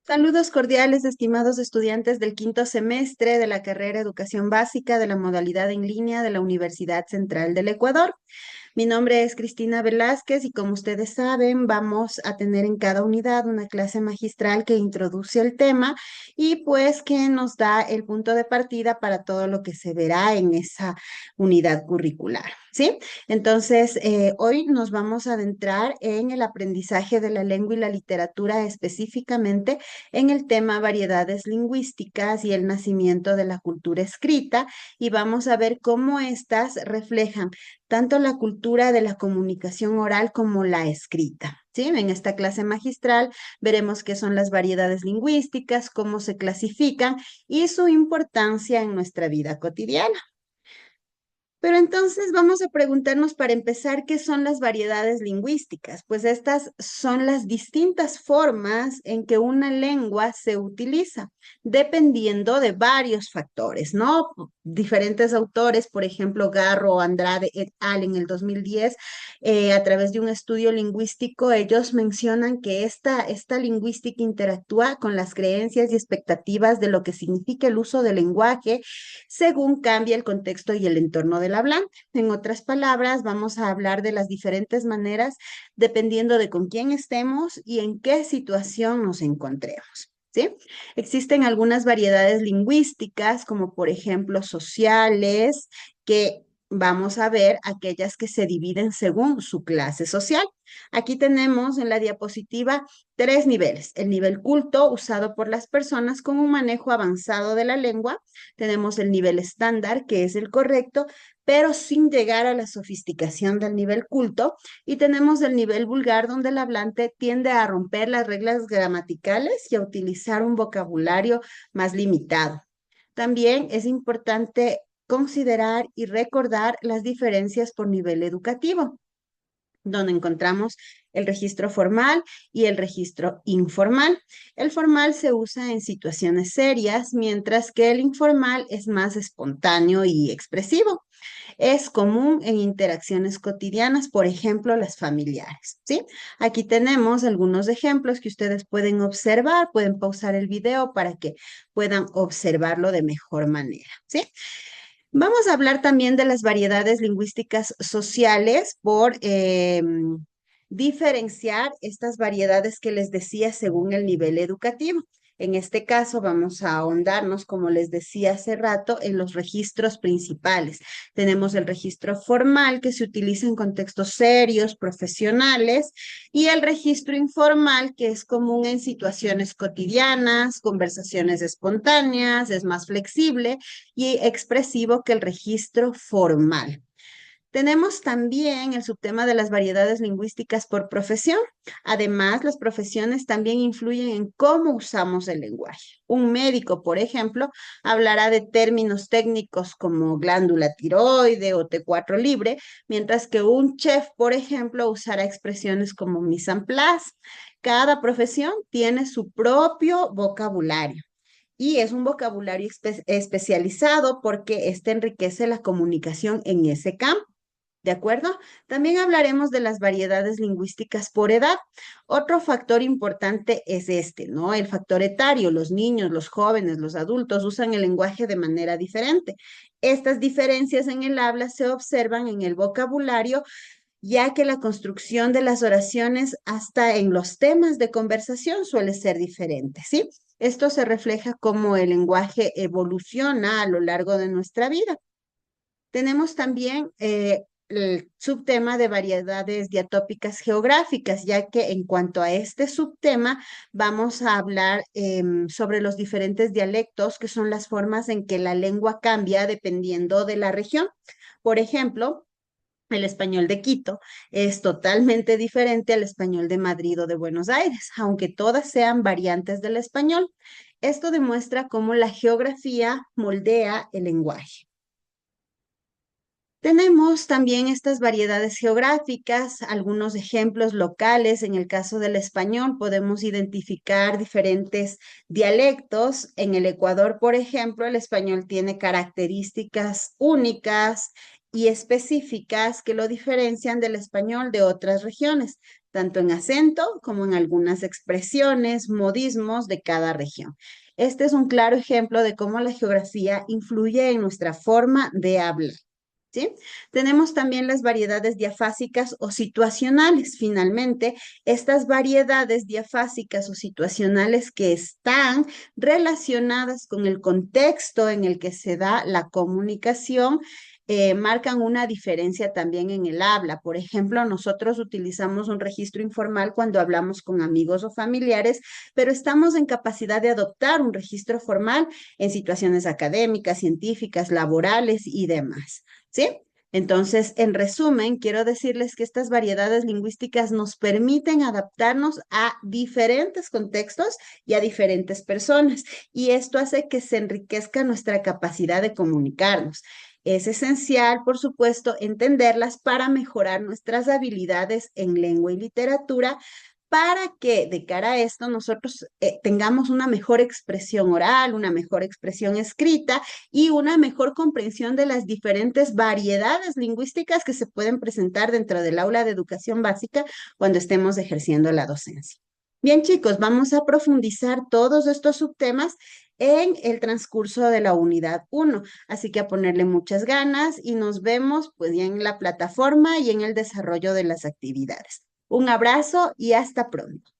Saludos cordiales, estimados estudiantes del quinto semestre de la carrera Educación Básica de la modalidad en línea de la Universidad Central del Ecuador. Mi nombre es Cristina Velázquez y como ustedes saben, vamos a tener en cada unidad una clase magistral que introduce el tema y pues que nos da el punto de partida para todo lo que se verá en esa unidad curricular, ¿sí? Entonces, hoy nos vamos a adentrar en el aprendizaje de la lengua y la literatura, específicamente en el tema variedades lingüísticas y el nacimiento de la cultura escrita, y vamos a ver cómo éstas reflejan tanto la cultura de la comunicación oral como la escrita. ¿Sí? En esta clase magistral veremos qué son las variedades lingüísticas, cómo se clasifican y su importancia en nuestra vida cotidiana. Pero entonces vamos a preguntarnos para empezar, ¿qué son las variedades lingüísticas? Pues estas son las distintas formas en que una lengua se utiliza, dependiendo de varios factores, ¿no? Diferentes autores, por ejemplo, Garro, Andrade et al. En el 2010, a través de un estudio lingüístico, ellos mencionan que esta lingüística interactúa con las creencias y expectativas de lo que significa el uso del lenguaje según cambia el contexto y el entorno del hablante. En otras palabras, vamos a hablar de las diferentes maneras dependiendo de con quién estemos y en qué situación nos encontremos. ¿Sí? Existen algunas variedades lingüísticas, como por ejemplo sociales, que vamos a ver aquellas que se dividen según su clase social. Aquí tenemos en la diapositiva tres niveles. El nivel culto, usado por las personas con un manejo avanzado de la lengua. Tenemos el nivel estándar, que es el correcto, pero sin llegar a la sofisticación del nivel culto. Y tenemos el nivel vulgar, donde el hablante tiende a romper las reglas gramaticales y a utilizar un vocabulario más limitado. También es importante considerar y recordar las diferencias por nivel educativo, donde encontramos el registro formal y el registro informal. El formal se usa en situaciones serias, mientras que el informal es más espontáneo y expresivo. Es común en interacciones cotidianas, por ejemplo, las familiares, ¿sí? Aquí tenemos algunos ejemplos que ustedes pueden observar, pueden pausar el video para que puedan observarlo de mejor manera, ¿sí? Vamos a hablar también de las variedades lingüísticas sociales por diferenciar estas variedades que les decía según el nivel educativo. En este caso vamos a ahondarnos, como les decía hace rato, en los registros principales. Tenemos el registro formal, que se utiliza en contextos serios, profesionales, y el registro informal, que es común en situaciones cotidianas, conversaciones espontáneas, es más flexible y expresivo que el registro formal. Tenemos también el subtema de las variedades lingüísticas por profesión. Además, las profesiones también influyen en cómo usamos el lenguaje. Un médico, por ejemplo, hablará de términos técnicos como glándula tiroide o T4 libre, mientras que un chef, por ejemplo, usará expresiones como mise en place. Cada profesión tiene su propio vocabulario y es un vocabulario especializado porque este enriquece la comunicación en ese campo. ¿De acuerdo? También hablaremos de las variedades lingüísticas por edad. Otro factor importante es este, ¿no? El factor etario. Los niños, los jóvenes, los adultos usan el lenguaje de manera diferente. Estas diferencias en el habla se observan en el vocabulario, ya que la construcción de las oraciones hasta en los temas de conversación suele ser diferente, ¿sí? Esto se refleja cómo el lenguaje evoluciona a lo largo de nuestra vida. Tenemos también el subtema de variedades diatópicas geográficas, ya que en cuanto a este subtema vamos a hablar sobre los diferentes dialectos, que son las formas en que la lengua cambia dependiendo de la región. Por ejemplo, el español de Quito es totalmente diferente al español de Madrid o de Buenos Aires, aunque todas sean variantes del español. Esto demuestra cómo la geografía moldea el lenguaje. Tenemos también estas variedades geográficas, algunos ejemplos locales. En el caso del español, podemos identificar diferentes dialectos. En el Ecuador, por ejemplo, el español tiene características únicas y específicas que lo diferencian del español de otras regiones. tanto en acento como en algunas expresiones, modismos de cada región. Este es un claro ejemplo de cómo la geografía influye en nuestra forma de hablar. ¿Sí? Tenemos también las variedades diafásicas o situacionales. Finalmente, estas variedades diafásicas o situacionales que están relacionadas con el contexto en el que se da la comunicación, marcan una diferencia también en el habla. Por ejemplo, nosotros utilizamos un registro informal cuando hablamos con amigos o familiares, pero estamos en capacidad de adoptar un registro formal en situaciones académicas, científicas, laborales y demás. ¿Sí? Entonces, en resumen, quiero decirles que estas variedades lingüísticas nos permiten adaptarnos a diferentes contextos y a diferentes personas, y esto hace que se enriquezca nuestra capacidad de comunicarnos. Es esencial, por supuesto, entenderlas para mejorar nuestras habilidades en lengua y literatura, para que de cara a esto nosotros tengamos una mejor expresión oral, una mejor expresión escrita y una mejor comprensión de las diferentes variedades lingüísticas que se pueden presentar dentro del aula de educación básica cuando estemos ejerciendo la docencia. Bien, chicos, vamos a profundizar todos estos subtemas en el transcurso de la unidad 1, así que a ponerle muchas ganas y nos vemos pues ya en la plataforma y en el desarrollo de las actividades. Un abrazo y hasta pronto.